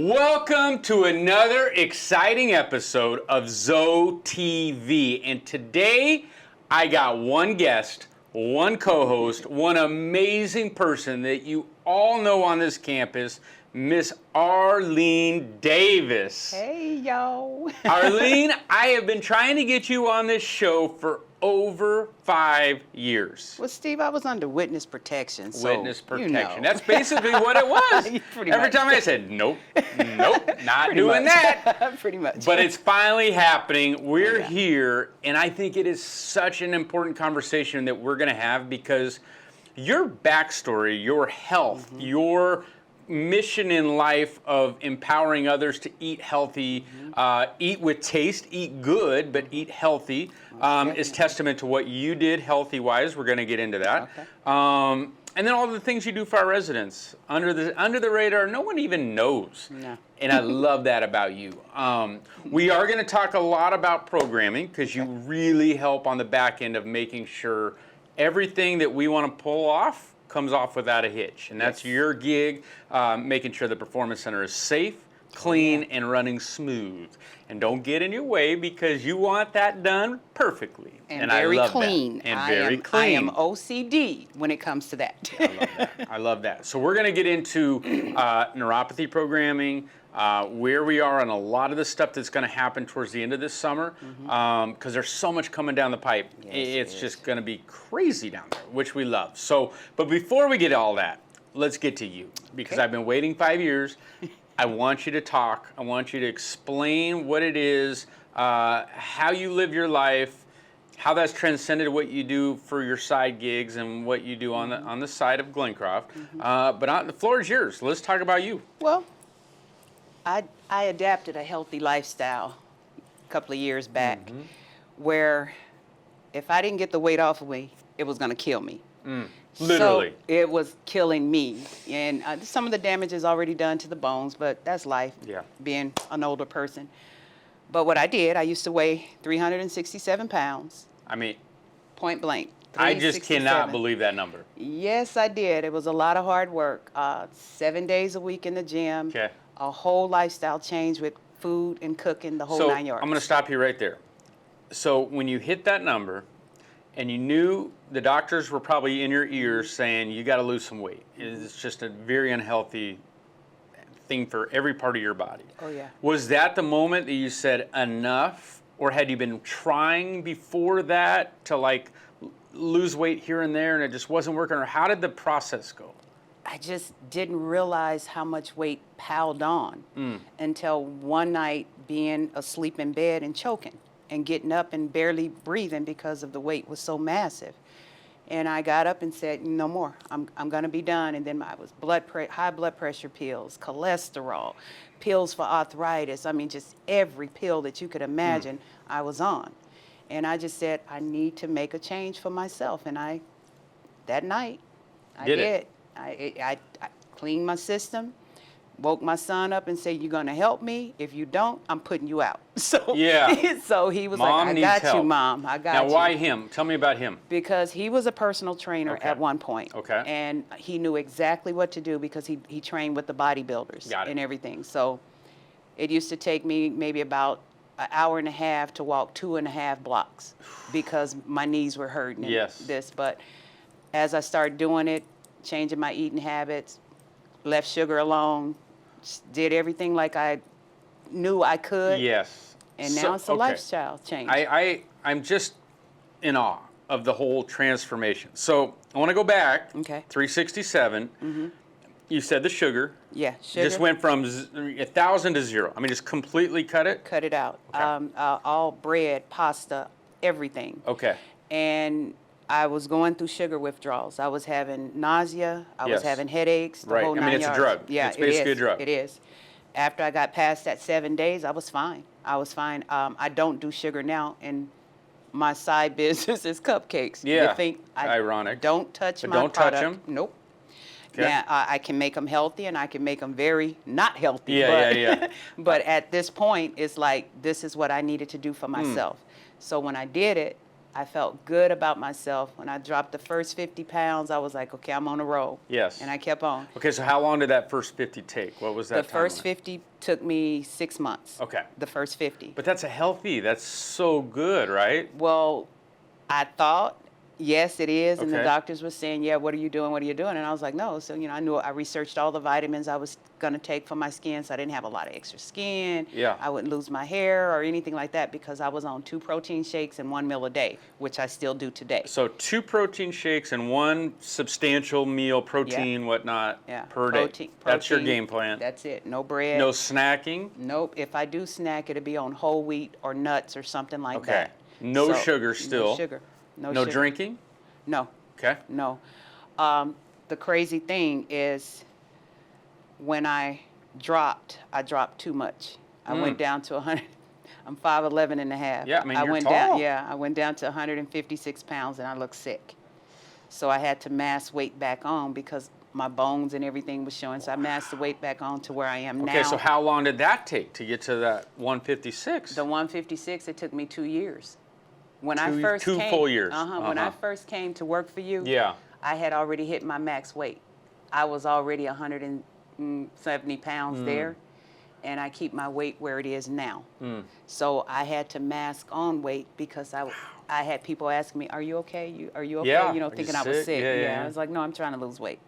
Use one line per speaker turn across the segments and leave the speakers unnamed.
Welcome to another exciting episode of ZoeTV. And today I got one guest, one co-host, one amazing person that you all know on this campus, Miss Arlene Davis.
Hey, yo.
Arlene, I have been trying to get you on this show for over 5 years.
Well, Steve, I was under witness protection. So,
Witness protection.
You know.
That's basically what it was.
Pretty
Every
much.
time I said, nope, not
Pretty
doing
much.
that.
Pretty much.
But it's finally happening. We're
Yeah.
here, and I think it is such an important conversation that we're going to have because your backstory, your health, your mission in life of empowering others to eat healthy, eat with taste, eat good, but eat healthy, is testament to what you did healthy-wise. We're going to get into that.
Okay.
And then all the things you do for our residents under the radar, no one even knows.
No.
And I love that about you. We are going to talk a lot about programming because you really help on the back end of making sure everything that we want to pull off comes off without a hitch. And that's your gig, making sure the Performance Center is safe, clean, and running smooth. And don't get in your way because you want that done perfectly.
And very
I love
clean.
That. And very clean.
I am OCD when it comes to that.
I love that. I love that. So we're going to get into neuropathy programming, where we are on a lot of the stuff that's going to happen towards the end of this summer, because there's so much coming down the pipe. It's just going to be crazy down there, which we love. So, but before we get all that, let's get to you, because I've been waiting 5 years. I want you to talk. I want you to explain what it is, how you live your life, how that's transcended what you do for your side gigs and what you do on the side of Glencroft. But the floor is yours. Let's talk about you.
Well, I adapted a healthy lifestyle a couple of years back where if I didn't get the weight off of me, it was going to kill me.
Literally.
So it was killing me. And some of the damage is already done to the bones, but that's life, being an older person. But what I did, I used to weigh 367 pounds.
I mean,
point blank.
I just cannot believe that number.
Yes, I did. It was a lot of hard work. 7 days a week in the gym.
Okay.
A whole lifestyle change with food and cooking, the whole 9 yards.
I'm going to stop you right there. So when you hit that number, and you knew the doctors were probably in your ears saying, you got to lose some weight. It's just a very unhealthy thing for every part of your body.
Oh, yeah.
Was that the moment that you said enough? Or had you been trying before that to like lose weight here and there and it just wasn't working? Or how did the process go?
I just didn't realize how much weight piled on until one night being asleep in bed and choking and getting up and barely breathing because of the weight was so massive. And I got up and said, no more. I'm going to be done. And then I was high blood pressure pills, cholesterol, pills for arthritis. I mean, just every pill that you could imagine I was on. And I just said, I need to make a change for myself. And that night, I did. I cleaned my system, woke my son up and said, you're going to help me. If you don't, I'm putting you out. So, so he was
Mom
like, I
needs
got
help.
You, Mom. I got you.
Now, why him? Tell me about him.
Because he was a personal trainer at one point.
Okay.
And he knew exactly what to do because he trained with the bodybuilders and everything. So it used to take me maybe about an hour and a half to walk 2.5 blocks because my knees were hurting and But as I started doing it, changing my eating habits, left sugar alone, did everything like I knew I could.
Yes.
And now it's a lifestyle change.
I'm just in awe of the whole transformation. So I want to go back. 367. You said the sugar.
Yeah, sugar.
Just went from 1,000 to 0. I mean, just completely cut it?
Cut it out. All bread, pasta, everything.
Okay.
And I was going through sugar withdrawals. I was having nausea. I was having headaches. The whole 9 yards.
It's a drug.
Yeah,
it's basically a drug.
It is. After I got past that 7 days, I was fine. I don't do sugar now, and my side business is cupcakes.
Yeah.
You think
ironic.
Don't touch my
don't
product.
touch them?
Nope.
Okay.
Now, I can make them healthy, and I can make them very not healthy.
Yeah.
But at this point, it's like, this is what I needed to do for myself. So when I did it, I felt good about myself. When I dropped the first 50 pounds, I was like, okay, I'm on a roll.
Yes.
And I kept on.
Okay, so how long did that first 50 take? What was that
The
time
first
limit?
50 took me 6 months.
Okay.
The first 50.
But that's that's so good, right?
Well, I thought, yes, it is. And the
Okay.
doctors were saying, yeah, what are you doing? What are you doing? And I was like, no. So, I researched all the vitamins I was going to take for my skin, so I didn't have a lot of extra skin.
Yeah.
I wouldn't lose my hair or anything like that because I was on 2 protein shakes and 1 meal a day, which I still do today.
So 2 protein shakes and 1 substantial meal, protein, whatnot,
Yeah.
per day. That's your game plan.
That's it. No bread.
No snacking?
Nope. If I do snack, it'll be on whole wheat or nuts or something like
Okay.
that.
No
So,
sugar still?
No sugar. No
No
sugar.
drinking?
No.
Okay.
No. The crazy thing is when I dropped too much. I went down to 100. I'm 5'11" and a half.
Yeah, I mean, you're
went
tall.
down. Yeah, I went down to 156 pounds and I looked sick. So I had to mass weight back on because my bones and everything was showing. So I massed the weight back on to where I am now.
Okay, so how long did that take to get to that 156?
The 156, it took me 2 years. When I
Two-
first
two
came,
full years.
When I first came to work for you,
Yeah.
I had already hit my max weight. I was already 170 pounds there, and I keep my weight where it is now. So I had to mask on weight because I had people asking me, "Are you okay? Are you okay?"
Yeah. Are you
Thinking I was
sick?
sick.
Yeah, yeah, yeah.
I was like, "No, I'm trying to lose weight."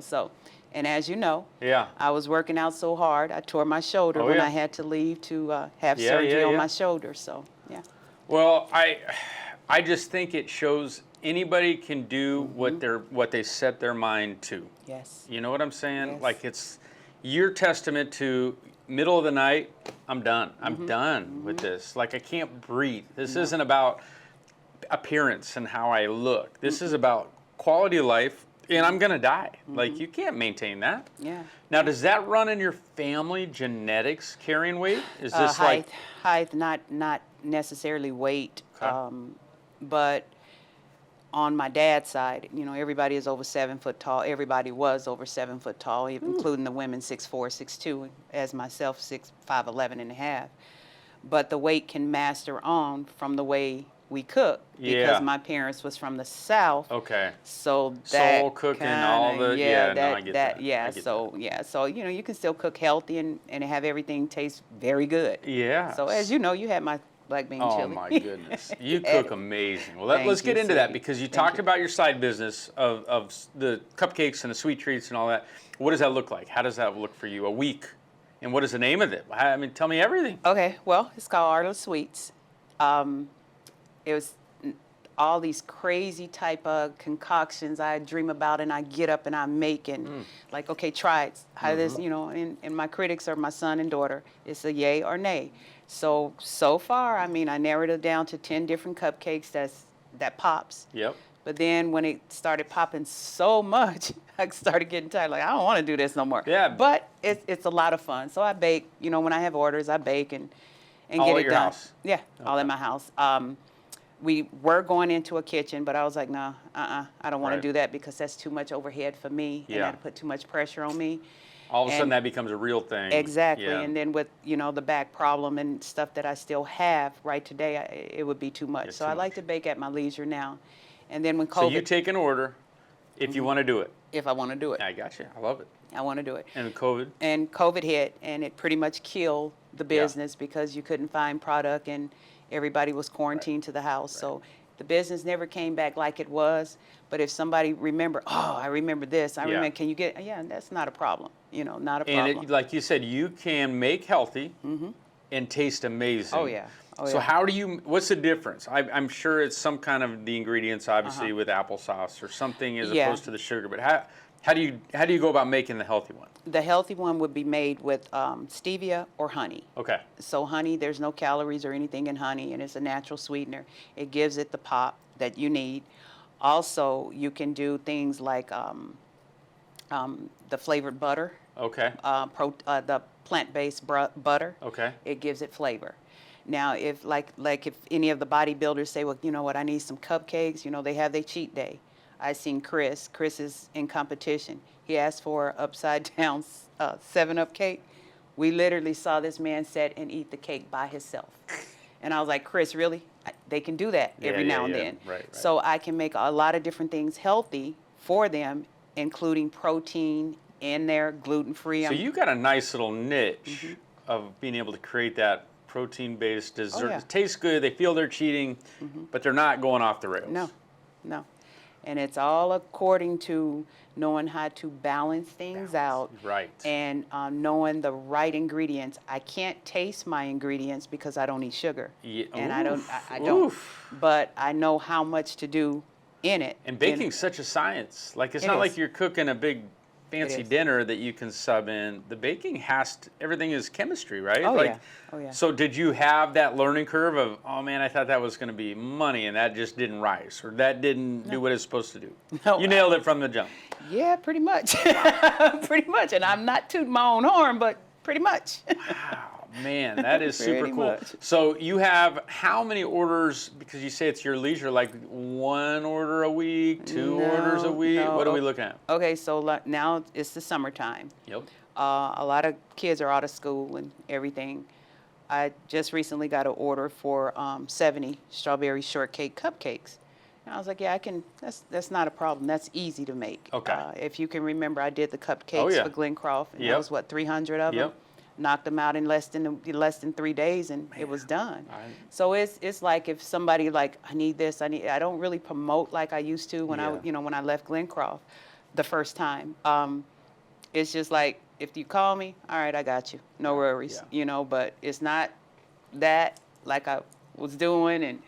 So, and as you know,
Yeah.
I was working out so hard. I tore my shoulder
Oh,
when
yeah.
I had to leave to have
Yeah,
surgery
yeah,
on
yeah.
my shoulder. So, yeah.
Well, I just think it shows anybody can do what they set their mind to.
Yes.
You know what I'm saying?
Yes.
Like it's your testament to middle of the night, I'm done. I'm done with this. Like I can't breathe. This isn't about appearance and how I look. This is about quality of life and I'm going to die. Like you can't maintain that.
Yeah.
Now, does that run in your family genetics carrying weight? Is this
height, not necessarily weight,
Okay.
but on my dad's side, everybody is over 7 foot tall. Everybody was over 7 foot tall, including the women 6'4", 6'2", as myself 5'11" and a half. But the weight can master on from the way we cook because
Yeah.
my parents was from the South.
Okay.
So that
Soul cooking,
kinda,
all the
yeah,
no, I get that.
yeah.
I get
So you can still cook healthy and have everything taste very good.
Yeah.
So as you know, you had my black bean
Oh
chili.
my goodness, you
had
cook
it.
amazing. Well,
Thank
let's get
you,
into that
sweetie.
because you
Thank
talked
you.
about your side business of the cupcakes and the sweet treats and all that. What does that look like? How does that look for you? A week, and what is the name of it? I mean, tell me everything.
Okay, well, it's called Arlene Sweets. It was all these crazy type of concoctions I dream about and I get up and I make and like, okay, try it. How this, and my critics are my son and daughter. It's a yay or nay. So far, I mean, I narrowed it down to 10 different cupcakes that pops.
Yep.
But then when it started popping so much, I started getting tired. Like, I don't want to do this no more.
Yeah.
But it's a lot of fun. So I bake. When I have orders, I bake and
All
get
at
it
your
done.
house?
Yeah, all at my house. We were going into a kitchen, but I was like, no, I don't want
Right.
to do that because that's too much overhead for me. And
Yeah.
that'd put too much pressure on me.
All of a sudden,
And-
that becomes a real thing.
Exactly.
Yeah.
And then with, the back problem and stuff that I still have right today, it would be too much.
It's
So
too
I like
much.
to bake at my leisure now. And then when
So
COVID,
you take an order if you want to do it.
if I want to do it,
I got you. I love it.
I want to do it.
And COVID.
And COVID hit, and it pretty much killed the
Yeah.
business because you couldn't find product and everybody was quarantined to the house. So the business never came back like it was. But if somebody I remember this,
Yeah.
remember, can you get, that's not a problem, not a
And
problem.
like you said, you can make healthy and taste amazing.
Oh, yeah. Oh,
So
yeah.
what's the difference? I'm sure it's some kind of the ingredients, obviously, with applesauce or something as
Yeah.
opposed to the sugar. But how do you go about making the healthy one?
The healthy one would be made with stevia or honey.
Okay.
So honey, there's no calories or anything in honey, and it's a natural sweetener. It gives it the pop that you need. Also, you can do things like the flavored butter,
Okay.
the plant-based butter.
Okay.
It gives it flavor. Now, if if any of the bodybuilders say, well, you know what, I need some cupcakes, they have their cheat day. I seen Chris. Chris is in competition. He asked for an upside down 7-Up cake. We literally saw this man sit and eat the cake by himself. And I was like, Chris, really? they can do that every now and then.
Right.
So I can make a lot of different things healthy for them, including protein in there, gluten-free.
So you got a nice little niche of being able to create that protein-based dessert.
yeah.
It tastes good. They feel they're cheating, but they're not going off the rails.
No. And it's all according to knowing how to balance things out.
Right.
And knowing the right ingredients. I can't taste my ingredients because I don't eat sugar.
Yeah.
And I don't. But I know how much to do in it.
And baking's such a science. Like, it's
It
not
is.
like you're cooking a big fancy
is.
dinner that you can sub in. The baking has to, everything is chemistry, right?
Oh,
like,
yeah. Oh, yeah.
So did you have that learning curve of, oh man, I thought that was going to be money and that just didn't rise, or that didn't do what it's supposed to do?
No,
You nailed it from the jump.
Yeah, pretty much. Pretty much. And I'm not tooting my own horn, but pretty much.
Wow, man, that is super
Pretty
cool.
much.
So you have how many orders, because you say it's your leisure, like 1 order a week, 2 orders a week?
No.
What are we looking at?
Okay, so now it's the summertime.
Yep.
A lot of kids are out of school and everything. I just recently got an order for 70 strawberry shortcake cupcakes. And I was like, yeah, I can, that's not a problem. That's easy to make.
Okay.
If you can remember, I did the cupcakes for Glencroft, and
Yep.
that was, 300 of them?
Yep.
Knocked them out in less than 3 days, and it was done. So it's like if somebody like, I need this, I don't really promote like I used to when when I left Glencroft the first time. It's just like, if you call me, all right, I got you, no worries, but it's not that like I was doing, and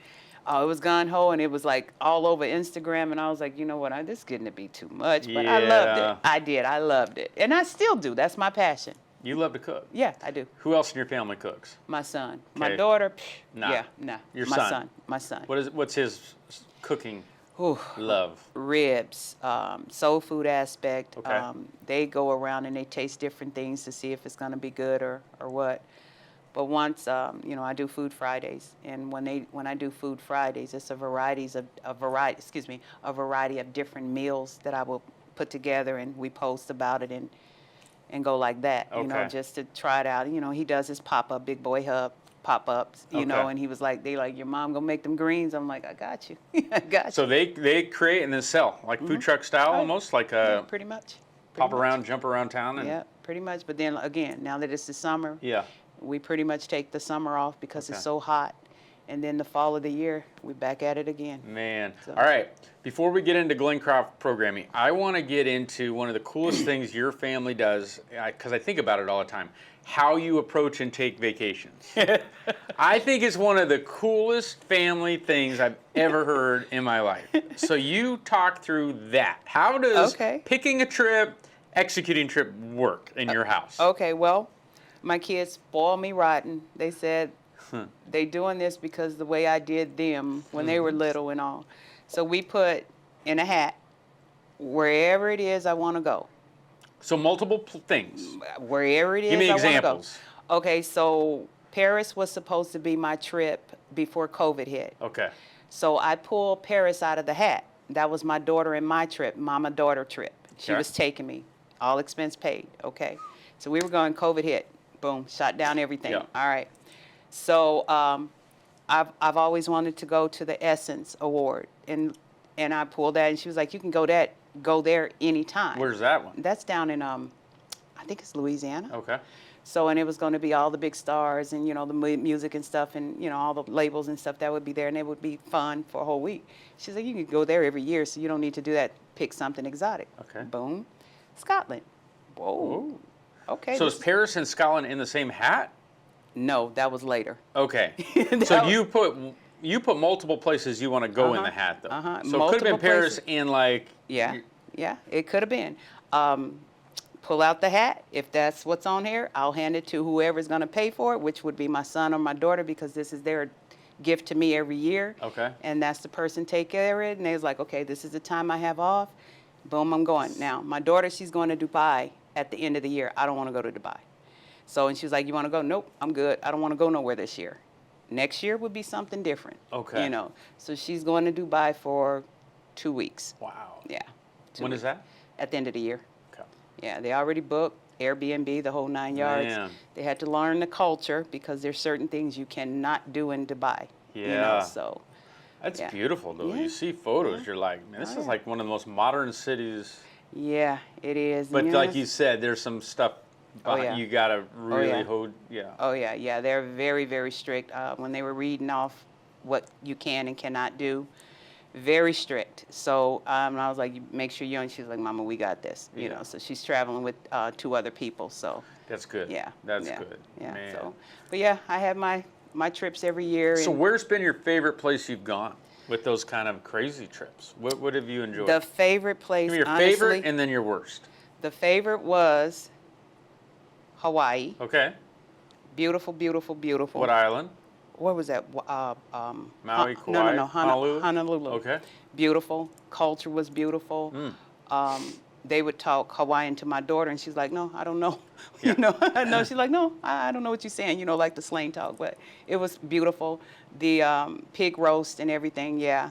it was gung-ho, and it was like all over Instagram, and I was like, you know what, this is getting to be too much, but I loved it. I loved it, and I still do. That's my passion.
You love to cook.
Yeah, I do.
Who else in your family cooks?
My son.
Okay.
My daughter,
Nah.
yeah, nah.
Your
my
son.
My son.
What's his cooking
Ooh,
love?
ribs, soul food aspect.
Okay.
They go around and they taste different things to see if it's going to be good or what. But once, I do Food Fridays, and when I do Food Fridays, it's a variety of different meals that I will put together, and we post about it and go like that, just to try it out. He does his pop-up, Big Boy Hub pop-ups, and he was like, they like, your mom gonna make them greens? I'm like, I got you. I got you.
So they create and then sell, like food truck style almost, like
Yeah, pretty much.
pop around, jump around town. And
Yeah, pretty much. But then again, now that it's the summer, we pretty much take the summer off because it's so hot. And then the fall of the year, we're back at it again.
Man. All right. Before we get into Glencroft programming, I want to get into one of the coolest things your family does, because I think about it all the time, how you approach and take vacations. I think it's one of the coolest family things I've ever heard in my life. So you talk through that. How does picking a trip, executing trip work in your house?
Okay, well, my kids spoil me rotten. They said they doing this because the way I did them when they were little and all. So we put in a hat wherever it is I want to go.
So multiple things.
Wherever it is
Give me
I want to go.
examples.
Okay, so Paris was supposed to be my trip before COVID hit.
Okay.
So I pulled Paris out of the hat. That was my daughter and my trip, mama-daughter trip. She was taking me, all expense paid, okay? So we were going, COVID hit, boom, shut down everything.
Yeah.
All right. So I've always wanted to go to the Essence Award, and I pulled that, and she was like, you can go there anytime.
Where's that one?
That's down in, I think it's Louisiana.
Okay.
So, and it was going to be all the big stars and, the music and stuff and, all the labels and stuff that would be there, and it would be fun for a whole week. She's like, you can go there every year, so you don't need to do that. Pick something exotic.
Okay.
Boom. Scotland. Whoa.
Ooh.
Okay.
So is Paris and Scotland in the same hat?
No, that was later.
Okay. So you put multiple places you want to go in the hat, though. So it could have been Paris and like...
Yeah, it could have been. Pull out the hat. If that's what's on here, I'll hand it to whoever's going to pay for it, which would be my son or my daughter, because this is their gift to me every year.
Okay.
And that's the person take care of it. And they was like, okay, this is the time I have off. Boom, I'm going. Now, my daughter, she's going to Dubai at the end of the year. I don't want to go to Dubai. So, and she was like, you want to go? Nope, I'm good. I don't want to go nowhere this year. Next year would be something different.
Okay.
So she's going to Dubai for 2 weeks.
Wow.
Yeah.
When is that?
At the end of the year.
Okay.
Yeah, they already booked Airbnb, the whole 9 yards.
Man.
They had to learn the culture because there's certain things you cannot do in Dubai.
Yeah.
So
That's
Yeah.
beautiful, though.
Yeah.
You see photos, you're like, man, this is
yeah.
like one of the most modern cities.
Yeah, it is.
But
And,
like you said, there's some stuff
yeah.
you gotta really
yeah.
hold. Yeah.
Oh yeah, yeah. They're very, very strict. When they were reading off what you can and cannot do, very strict. So I was like, "You make sure you." And she's like, "Mama, we got this." You
Yeah.
know. So she's traveling with 2 other people. So
That's good.
yeah,
That's
yeah,
good.
Yeah.
Man.
So, but yeah, I have my trips every year.
So
and
where's been your favorite place you've gone with those kind of crazy trips? What have you enjoyed?
the favorite place,
Give me your
honestly,
favorite and then your worst.
the favorite was Hawaii.
Okay.
Beautiful, beautiful, beautiful.
What island?
What was that?
Maui,
No,
Kauai, Honolulu?
Honolulu.
Okay.
Beautiful. Culture was beautiful. They would talk Hawaiian to my daughter, and she's like, "No, I don't know."
Yeah.
You know, no. She's like, "No, I don't know what you're saying." You know, like the slang talk. But it was beautiful. The pig roast and everything. Yeah.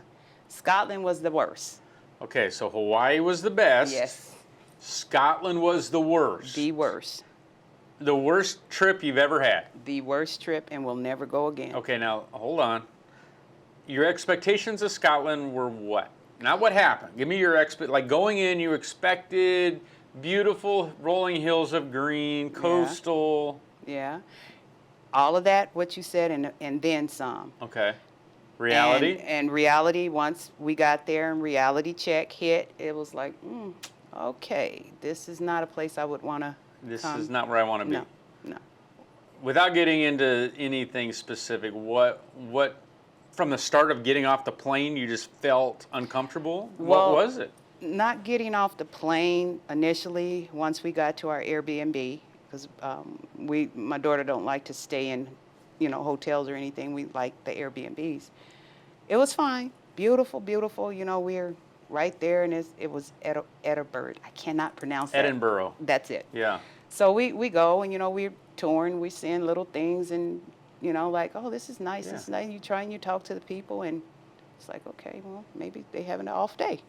Scotland was the worst.
Okay, so Hawaii was the best.
Yes,
Scotland was the worst.
the worst.
The worst trip you've ever had.
The worst trip, and we'll never go again.
Okay, now hold on. Your expectations of Scotland were what? Not what happened. Give me your like going in. You expected beautiful rolling hills of green, coastal.
Yeah. All of that, what you said, and then some.
Okay. Reality.
And reality, once we got there and reality check hit, it was like, okay, this is not a place I would want to
This
come.
is not where I want to be.
No, no.
Without getting into anything specific, what from the start of getting off the plane, you just felt uncomfortable?
Well,
What was it?
Not getting off the plane initially, once we got to our Airbnb, because my daughter don't like to stay in, hotels or anything. We like the Airbnbs. It was fine. Beautiful, beautiful. We're right there, and it was Edinburgh. I cannot pronounce that.
Edinburgh.
That's it.
Yeah.
So we go, and we're touring, we're seeing little things, and like, oh, this is nice, this is nice. You try and you talk to the people, and it's like, okay, well, maybe they have an off day,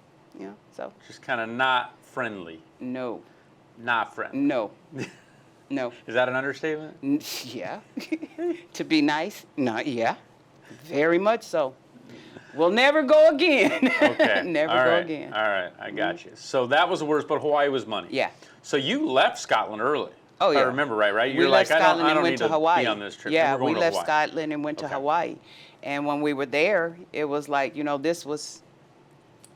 So
Just kind of not friendly.
no,
Not friendly.
no, no.
Is that an understatement?
Yeah, to be nice, no, yeah, very much so. We'll never go again.
Okay.
Never
All
go
right.
again.
All right. I got you. So that was the worst, but Hawaii was money.
Yeah.
So you left Scotland early.
Oh,
If
yeah.
I remember right?
We
You're
left
like,
Scotland
I
and
don't
went
need
to Hawaii.
be on this trip.
Yeah,
We're going
we
to
left
Hawaii.
Scotland and went to
Okay.
Hawaii. And when we were there, it was like, this was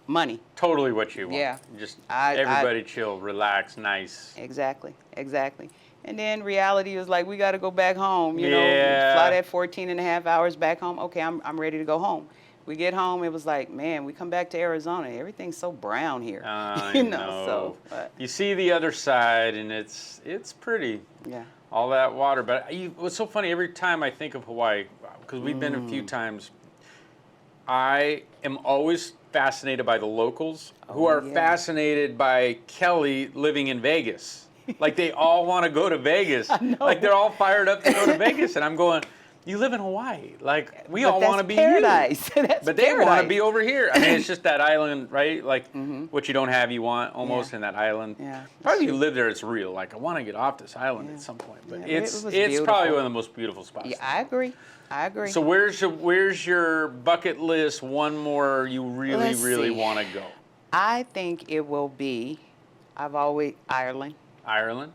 money.
Totally what you want.
Yeah.
Just
I-
everybody chill, relax, nice.
Exactly, exactly. And then reality was like, we got to go back home,
Yeah.
fly that 14 and a half hours back home. Okay, I'm ready to go home. We get home, it was like, man, we come back to Arizona, everything's so brown here.
I know.
So, but,
You see the other side, and it's pretty.
yeah.
All that water. But what's so funny, every time I think of Hawaii, because we've been a few times, I am always fascinated by the locals who are
yeah.
fascinated by Kelly living in Vegas. Like they all want to go to Vegas. Like they're all fired up to go to Vegas. And I'm going, you live in Hawaii. Like we all want to be
paradise.
you.
That's
But they want to
paradise.
be over here. I mean, it's just that island, right? Like what you don't have, you want almost
Yeah.
in that island.
Yeah.
Probably you live there, it's real. Like I want to get off this island at some point. But
Yeah, but it
it's
was
probably
beautiful.
one of the most beautiful spots.
Yeah, I agree. I agree.
So where's your bucket list? One more you really
Let's
really
see.
want to go?
I think it will be, Ireland.
Ireland.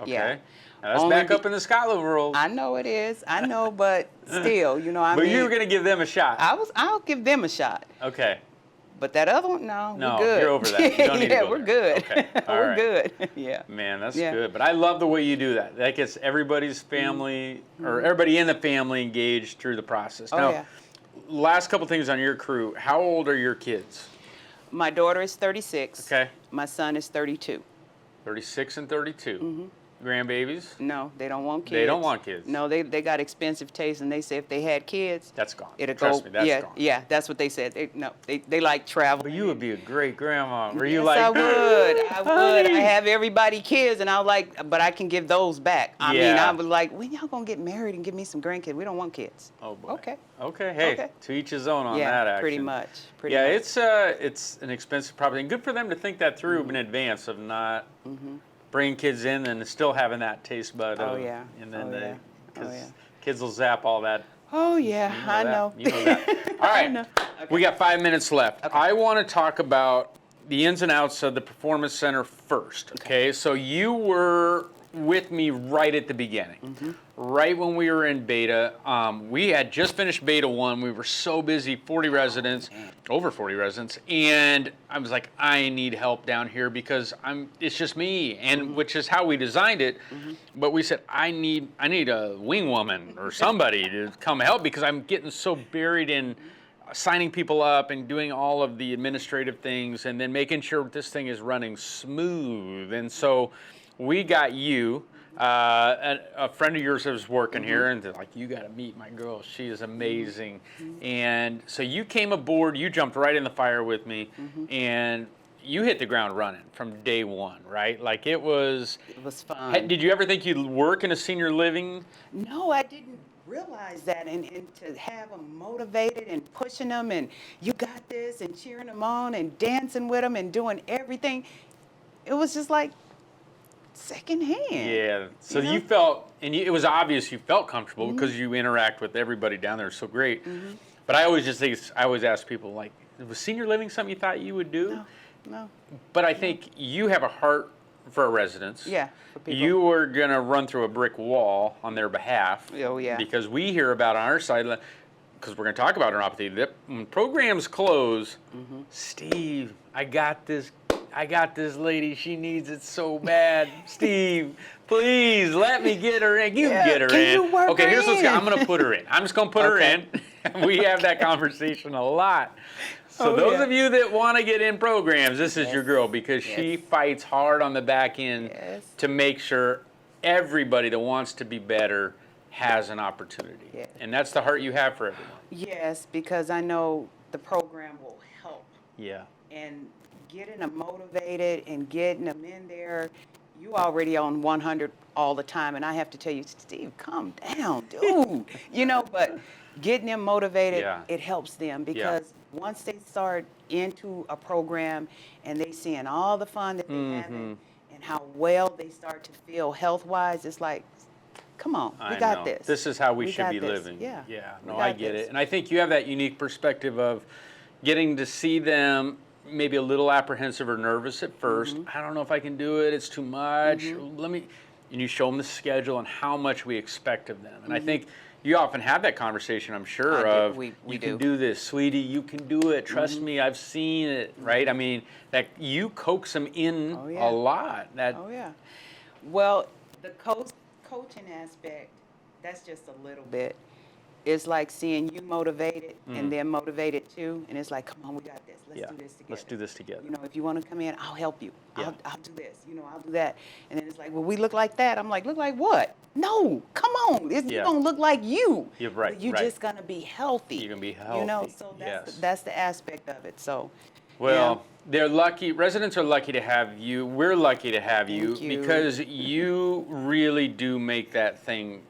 Okay.
Yeah.
Now that's
Only
back up in the Scotland world.
I know it is. I know, but still, I
but
mean,
you were gonna give them a shot.
I'll give them a shot.
Okay.
But that other one, no,
No,
we're good.
you're over that. You don't need to
yeah,
go
we're
there.
good.
Okay, all
we're
right.
good. Yeah.
Man, that's
Yeah.
good. But I love the way you do that. That gets everybody's family or everybody in the family engaged through the process.
Oh,
Now,
yeah.
last couple things on your crew. How old are your kids?
My daughter is 36.
Okay.
My son is 32.
36 and 32. Grandbabies?
No, they don't want kids.
They don't want kids.
No, they got expensive taste, and they say if they had kids,
That's gone.
it'll
Trust
go.
me, that's
yeah,
gone.
yeah, that's what they said. They like travel.
But you would be a great grandma. Were you
Yes,
like?
I would. I would.
honey.
I have everybody kids, and I was like, but I can give those back. I mean,
Yeah.
I was like, when y'all gonna get married and give me some grandkids? We don't want kids.
Oh boy.
Okay.
Okay. Hey,
Okay.
to each his own on
yeah,
that action.
pretty much. Pretty
Yeah,
much.
it's an expensive property, and good for them to think that through in advance of not bringing kids in and still having that taste bud.
Oh,
of,
yeah.
And then
Oh,
they,
yeah. Oh,
because
yeah.
kids will zap all that.
Oh yeah, I know.
You know that. All
I
right.
know.
We got 5 minutes left.
Okay.
I want to talk about the ins and outs of the Performance Center first. Okay, so you were with me right at the beginning, right when we were in beta. We had just finished beta 1. We were so busy, 40 residents, over 40 residents, and I was like, I need help down here because it's just me, and which is how we designed it. But we said, I need a wing woman or somebody to come help because I'm getting so buried in signing people up and doing all of the administrative things and then making sure this thing is running smooth. And so we got you, a friend of yours that was working here, and they're like, you got to meet my girl. She is amazing. And so you came aboard, you jumped right in the fire with me, and you hit the ground running from day one, right? Like it was
fun.
Did you ever think you'd work in a senior living?
No, I didn't realize that, and to have them motivated and pushing them, and you got this, and cheering them on, and dancing with them, and doing everything, it was just like secondhand.
Yeah. So
You know?
you felt, and it was obvious you felt comfortable because you interact with everybody down there. It's so great. But I always ask people, like, was senior living something you thought you would do?
No.
But I think you have a heart for our residents.
Yeah, for people.
You were going to run through a brick wall on their behalf.
Oh, yeah.
Because we hear about on our side, because we're going to talk about neuropathy, that when programs close, Steve, I got this lady, she needs it so bad. Steve, please let me get her in. Get her
can
in.
you work
Okay,
her
here's what's
in?
I'm going to put her in. I'm just going to put her in. We have that conversation a lot. So those of you that want to get in programs, this is your girl because she fights hard on the back end to make sure everybody that wants to be better has an opportunity.
Yes.
And that's the heart you have for everyone.
Yes, because I know the program will help.
Yeah.
And getting them motivated and getting them in there, you already on 100 all the time, and I have to tell you, Steve, calm down, dude. But getting them motivated, it helps them because once they start into a program and they seeing all the fun that they having and how well they start to feel health-wise, it's like, come on, we got this.
This is how we should
got
be
this.
living.
Yeah.
No, I get it. And I think you have that unique perspective of getting to see them maybe a little apprehensive or nervous at first. I don't know if I can do it. It's too much. And you show them the schedule and how much we expect of them. And I think you often have that conversation, I'm sure,
we
you
do.
can do this, sweetie, you can do it. Trust me, I've seen it, right? I mean, that you coax them in a lot.
Well, the coaching aspect, that's just a little bit. It's like seeing you motivated and them motivated too, and it's like, come on, we got this. Let's do this together.
Let's do this together.
If you want to come in, I'll help you. I'll do this. I'll do that. And then it's like, well, we look like that. I'm like, look like what? No, come on. You're going to look like you.
You're right.
But you're just going to be healthy.
You're going to be healthy.
So that's the aspect of it. So.
Well, they're lucky. Residents are lucky to have you. We're lucky to have you
Thank you.
because you really do make that thing.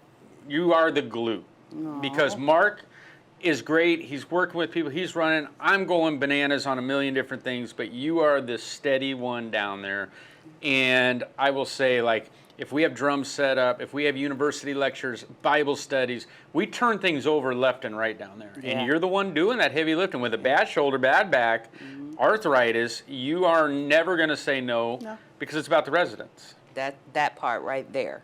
You are the glue. Because Mark is great. He's working with people. He's running. I'm going bananas on a million different things, but you are the steady one down there. And I will say, like, if we have drums set up, if we have university lectures, Bible studies, we turn things over left and right down there. And you're the one doing that heavy lifting with a bad shoulder, bad back, arthritis. You are never going to say no because it's about the residents.
That part right there.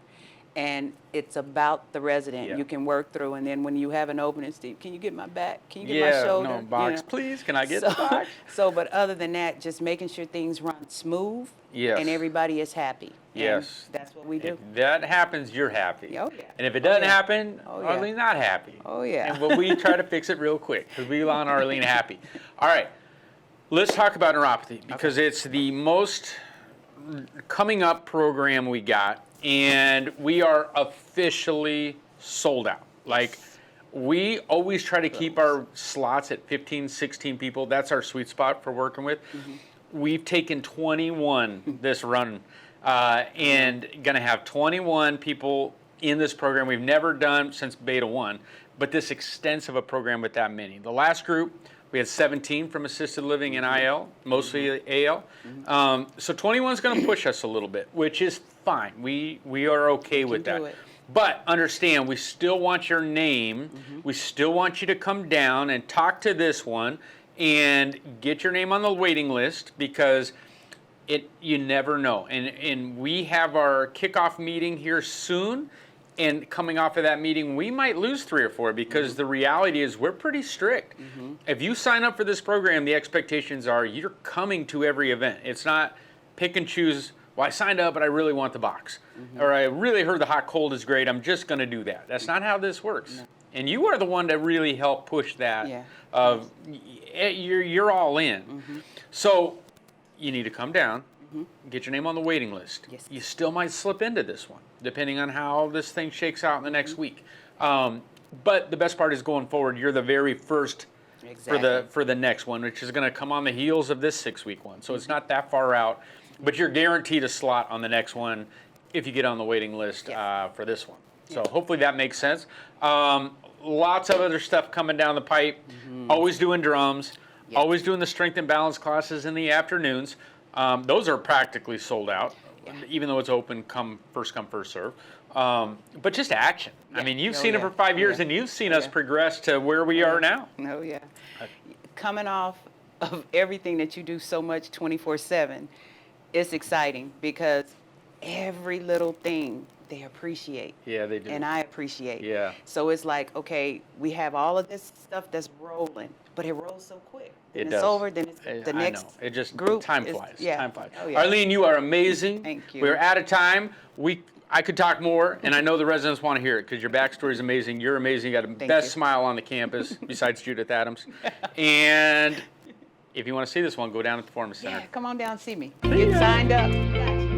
And it's about the resident. You can work through, and then when you have an opening, Steve, can you get my back? Can you get my shoulder?
No, box, please. Can I get the box?
But other than that, just making sure things run smooth and everybody is happy.
Yes.
And that's what we do.
If that happens, you're happy.
Oh, yeah.
And if it doesn't happen, Arlene's not happy.
Oh, yeah.
But we try to fix it real quick because we want Arlene happy. All right. Let's talk about neuropathy because it's the most coming up program we got. And we are officially sold out. Like, we always try to keep our slots at 15, 16 people. That's our sweet spot for working with. We've taken 21 this run and going to have 21 people in this program. We've never done since Beta 1, but this extensive a program with that many. The last group, we had 17 from assisted living and IL, mostly AL. So 21 is going to push us a little bit, which is fine. We are okay with that. But understand, we still want your name. We still want you to come down and talk to this one and get your name on the waiting list, because you never know. And we have our kickoff meeting here soon, and coming off of that meeting, we might lose 3 or 4, because the reality is we're pretty strict. If you sign up for this program, the expectations are you're coming to every event. It's not pick and choose. Well, I signed up, but I really want the box. Or I really heard the hot cold is great, I'm just going to do that. That's not how this works. No. And you are the one that really helped push that. Of you're all in. So you need to come down, get your name on the waiting list.
Yes.
You still might slip into this one, depending on how this thing shakes out in the next week. But the best part is going forward, you're the very first for the next one, which is going to come on the heels of this 6-week one. So it's not that far out, but you're guaranteed a slot on the next one if you get on the waiting list for this one. So hopefully that makes sense. Lots of other stuff coming down the pipe. Always doing drums. Always doing the strength and balance classes in the afternoons. Those are practically sold out, even though it's open first come, first serve. But just action. I mean, you've seen it for 5 years, and you've seen us progress to where we are now.
Oh, yeah. Coming off of everything that you do so much 24/7, it's exciting, because every little thing they appreciate.
Yeah, they do.
And I appreciate.
Yeah.
So it's like, okay, we have all of this stuff that's rolling, but it rolls so quick.
It
It's
does.
over, then it's the next
I know. It just
group.
time flies. Time flies.
Oh, yeah.
Arlene, you are amazing.
Thank you.
We're out of time. I could talk more, and I know the residents want to hear it, because your backstory is amazing. You're amazing. You got the best smile on the campus, besides Judith Adams. And if you want to see this one, go down at the Performance Center.
Yeah, come on down and see me. Get signed up. Gotcha.